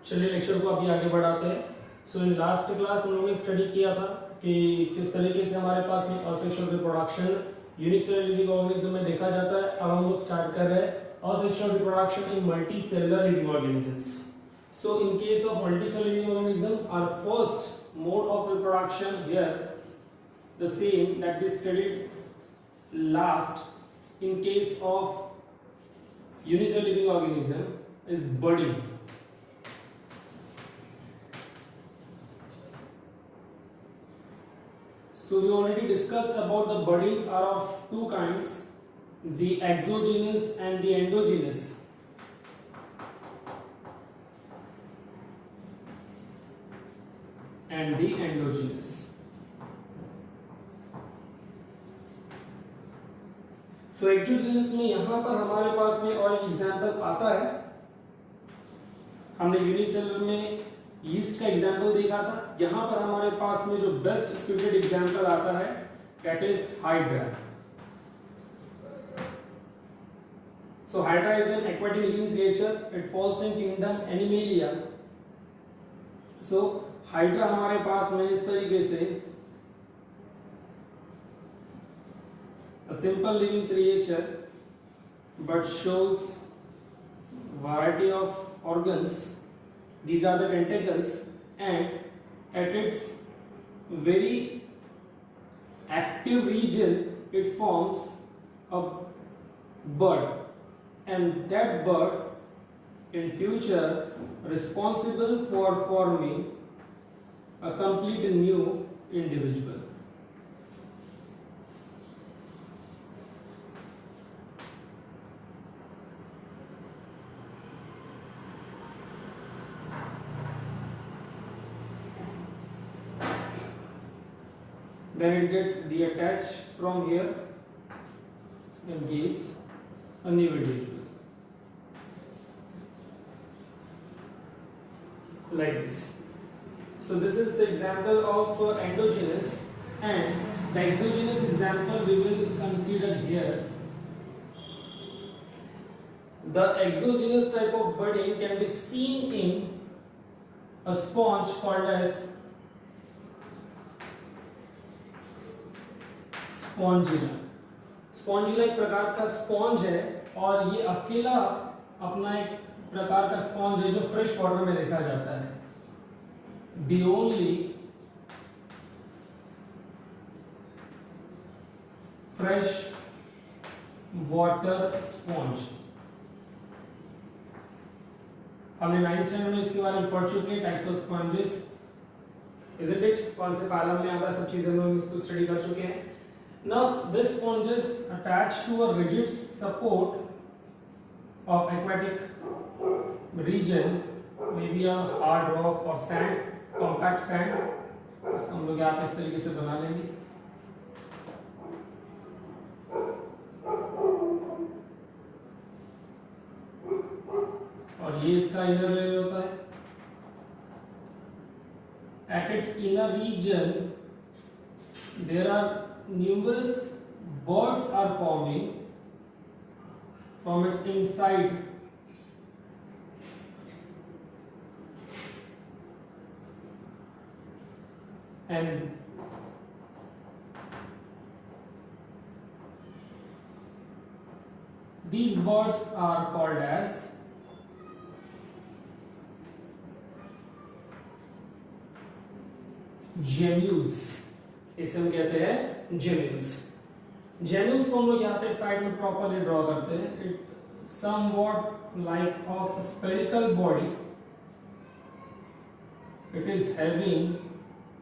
चलिए लेक्चर को अभी आगे बढ़ाते हैं। सो इन लास्ट क्लास हम लोगों ने स्टडी किया था कि किस तरीके से हमारे पास में asexual reproduction unicellular living organism में देखा जाता है। अब हम लोग स्टार्ट कर रहे हैं asexual reproduction in multicellular living organisms. So in case of multicellular living organism, our first mode of reproduction here the same that we studied last in case of unicellular living organism is budding. So we already discussed about the budding are of two kinds, the exogenous and the endogenous. And the endogenous. So exogenous में यहाँ पर हमारे पास में और एक example आता है। हमने यूनिसेलुलर में यीस्ट का एग्जांपल देखा था। यहाँ पर हमारे पास में जो बेस्ट सूटेड एग्जांपल आता है that is hydra. So hydra is an aquatic living creature, it falls in kingdom animalia. So hydra हमारे पास में इस तरीके से a simple living creature but shows variety of organs. These are the tentacles, and at its very active region it forms a bud, and that bud in future responsible for forming a complete new individual. Then it gets detached from here and gives a new individual like this. So this is the example of endogenous, and the exogenous example we will consider here. The exogenous type of budding can be seen in a sponge called as Spongilla. Spongilla एक प्रकार का sponge है और ये अकेला अपना एक प्रकार का स्पॉन्ज है जो फ्रेश वाटर में देखा जाता है। The only fresh water sponge। हमने 9th स्टैंडर्ड में इसके बारे में पढ़ चुके हैं, types of sponges, isn't it? कौन से कॉलम में आता है, सब चीजें हम लोग इसको स्टडी कर चुके हैं। Now this sponge is attached to a rigid support of aquatic region, maybe a hard rock or sand, compact sand. इसको हम लोग यहाँ पे इस तरीके से बना लेंगे। और ये इसका इनर लेयर होता है। At its inner region there are numerous buds are forming from its inside, and these buds are called as gemmules। इसे हम कहते हैं gemmules। gemmules को हम लोग यहाँ पे साइड में प्रॉपरली ड्रॉ करते हैं। It somewhat like of spherical body, it is having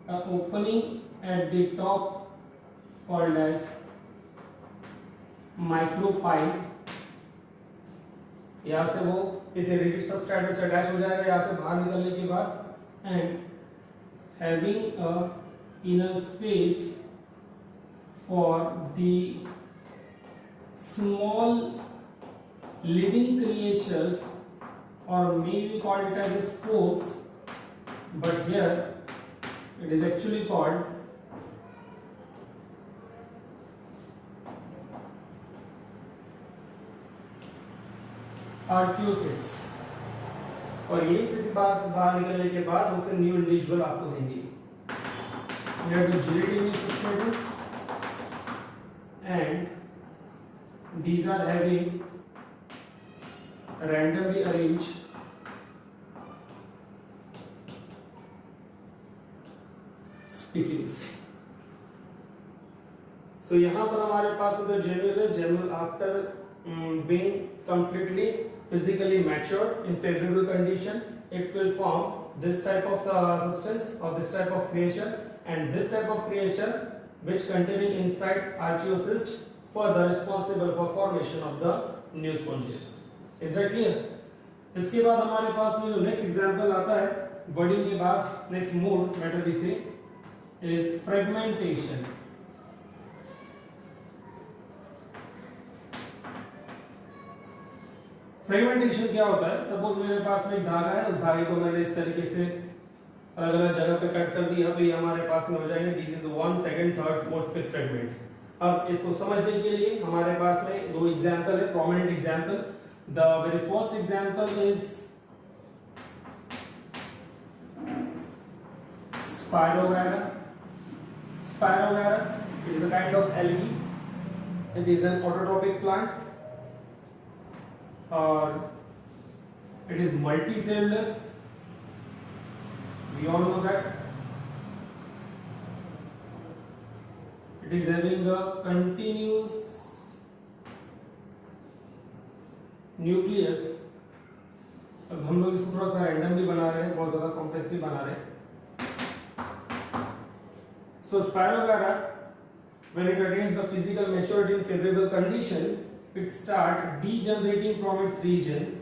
an opening at the top called as micropipe। यहाँ से वो इसे रिजिड सबस्ट्रेट से अटैच हो जाएगा यहाँ से बाहर निकलने के बाद, and having a inner space for the small living creatures, or maybe call it as spores, but here it is actually called arcuates और यही से भी बाहर निकलने के बाद वो फिर न्यू इंडिविजुअल आपको देंगे। And these are having randomly arranged species। So यहाँ पर हमारे पास अगर gemule after being completely physically matured in favorable condition, it will form this type of substance or this type of creature, and this type of creature which containing inside archaeocyst further responsible for formation of the new spongia। Is that clear? इसके बाद हमारे पास में जो next example आता है budding के बाद, next mode matter we से is fragmentation। फ्रेगमेंटेशन क्या होता है? सपोज मेरे पास में एक धागा है, उस धागे को मैंने इस तरीके से अलग अलग जगह पे कट कर दिया, तो ये हमारे पास में हो जाएंगे this is 1 2nd 3rd 4th 5th fragment. अब इसको समझने के लिए हमारे पास में दो एग्जांपल है, prominent example. The very first example is Spirogyra। Spirogyra, it is a kind of algae, it is an autotrophic plant, or it is multicellular, we all know that। It is having a continuous nucleus। अब हम लोग इसको थोड़ा सा randomly बना रहे हैं, बहुत ज्यादा कॉम्प्लेक्सली बना रहे हैं। So Spirogyra, when it attains the physical maturity in favorable condition, it start degenerating from its region,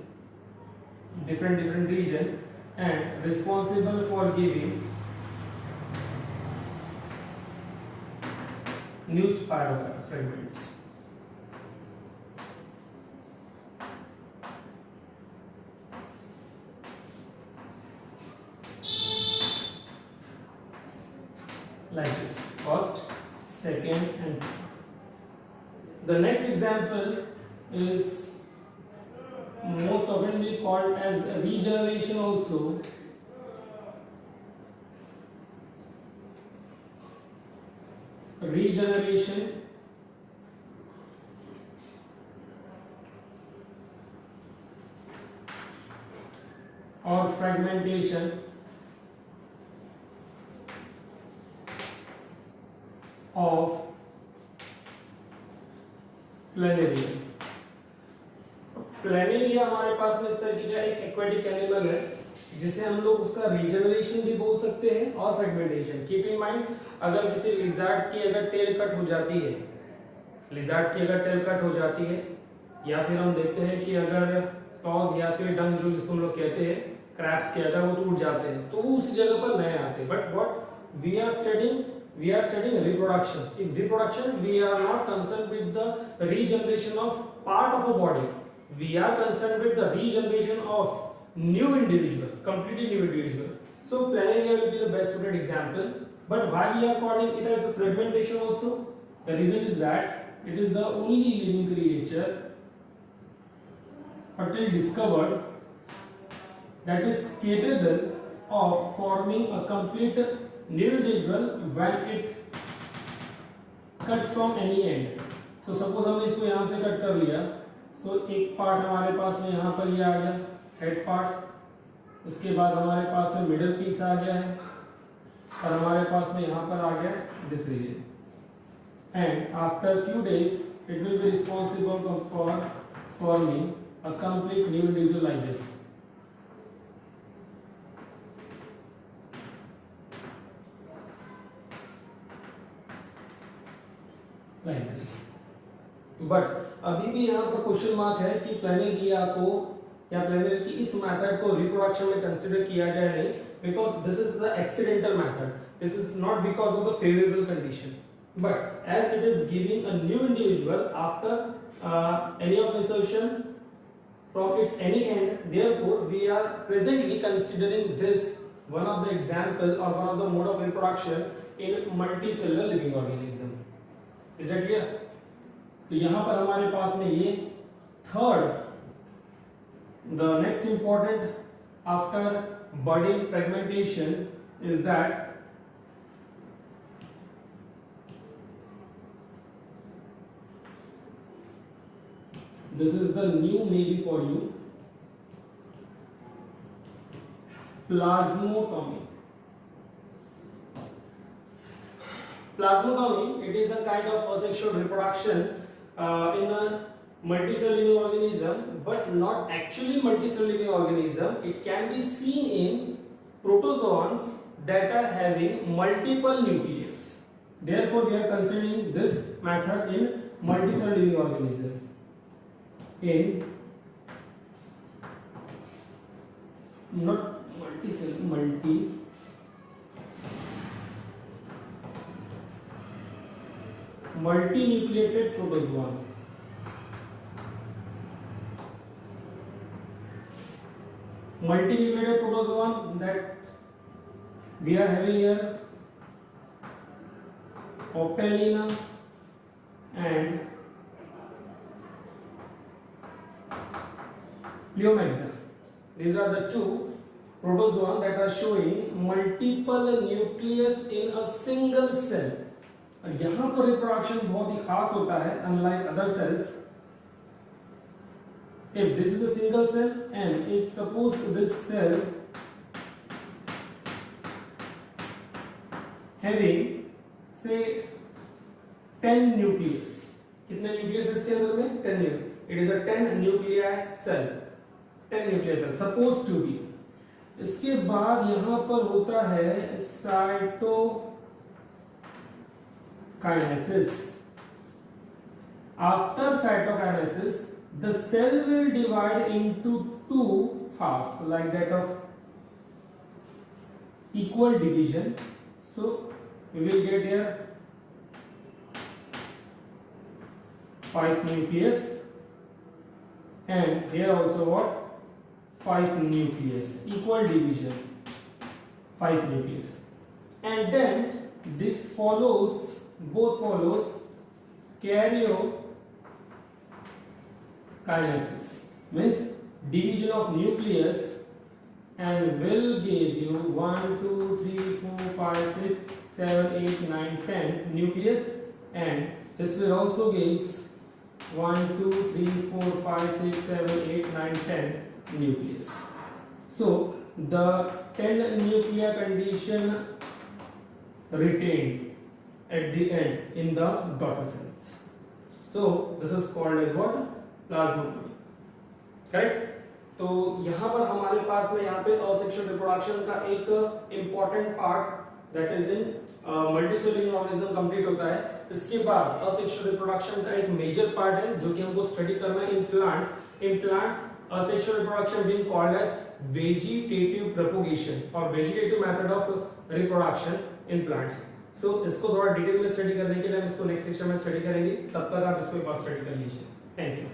different region, and responsible for giving new Spirogyra fragments। Like this, first, second, and the next example is most oftenly called as regeneration also। Regeneration or fragmentation of planaria. Planaria हमारे पास में इस तरीके का एक aquatic animal है जिसे हम लोग उसका रीजनरेशन भी बोल सकते हैं और फ्रेगमेंटेशन। कीप इन माइंड, अगर किसी लिजार्ड की अगर टेल कट हो जाती है, लिजार्ड की अगर टेल कट हो जाती है, या फिर हम देखते हैं कि अगर क्लॉज या फिर डंग जो जिसको हम लोग कहते हैं क्रैब्स के, अगर वो टूट जाते हैं तो वो उसी जगह पर नए आते हैं। But what we are studying reproduction। In reproduction we are not concerned with the regeneration of part of a body, we are concerned with the regeneration of new individual, completely new individual। So Planaria will be the best suited example। But why we are calling it as a fragmentation also? The reason is that it is the only living creature until discovered that is capable of forming a complete new individual when it cut from any end। तो suppose हमने इसको यहाँ से cut कर लिया, सो एक part हमारे पास में यहाँ पर ये आ गया हेड पार्ट, उसके बाद हमारे पास में मिडिल पीस आ गया है, और हमारे पास में यहाँ पर आ गया this region, and after few days it will be responsible for forming a complete new individual like this. Like this। But अभी भी यहाँ पर क्वेश्चन मार्क है कि प्लेनेरिया को या प्लेनेरिया की इस मेथड को रिप्रोडक्शन में कंसीडर किया जाए नहीं, because this is the accidental method, this is not because of the favourable condition, but as it is giving a new individual after any of insertion from its any end, therefore we are presently considering this one of the example or one of the mode of reproduction in multicellular living organism। Is that clear? तो यहाँ पर हमारे पास में ये third, the next important after budding fragmentation is that this is the new maybe for you, plasmotomy. Plasmotomy, it is a kind of asexual reproduction in a multicellular organism, but not actually multicellular organism. It can be seen in protozoans that are having multiple nucleus. Therefore, we are considering this method in multicellular organism. In not multicellular, multinucleated protozoan. Multinucleated protozoan that we are having here Opelina and Pleomyxa. These are the two protozoan that are showing multiple nucleus in a single cell. और यहाँ पर reproduction बहुत ही खास होता है, unlike other cells. If this is a single cell and if suppose this cell having say 10 nucleus, कितने nucleus इसके अंदर में 10 nucleus. It is a 10 nuclei cell, 10 nuclei cell supposed to be. इसके बाद यहाँ पर होता है cytokinesis. After cytokinesis, the cell will divide into two half, like that of equal division. So we will get here 5 nucleus, and here also what 5 nucleus, equal division, 5 nucleus, and then this follows, both follows karyokinesis, means division of nucleus, and will give you 1 2 3 4 5 6 7 8 9 10 nucleus, and this will also gives 1 2 3 4 5 6 7 8 9 10 nucleus. So the 10 nuclear condition retained at the end in the daughter cells. So this is called as what? Plasmotomy. Correct? तो यहाँ पर हमारे पास में यहाँ पे asexual reproduction का एक important part that is in multicellular organism complete होता है. इसके बाद asexual reproduction का एक major part है जो कि हमको study करना है in plants. In plants, asexual reproduction being called as vegetative propagation or vegetative method of reproduction in plants. So इसको थोड़ा डिटेल में स्टडी करने के लिए हम इसको नेक्स्ट लेक्चर में स्टडी करेंगे. तब तक आप इसको एक बार स्टडी कर लीजिए. Thank you.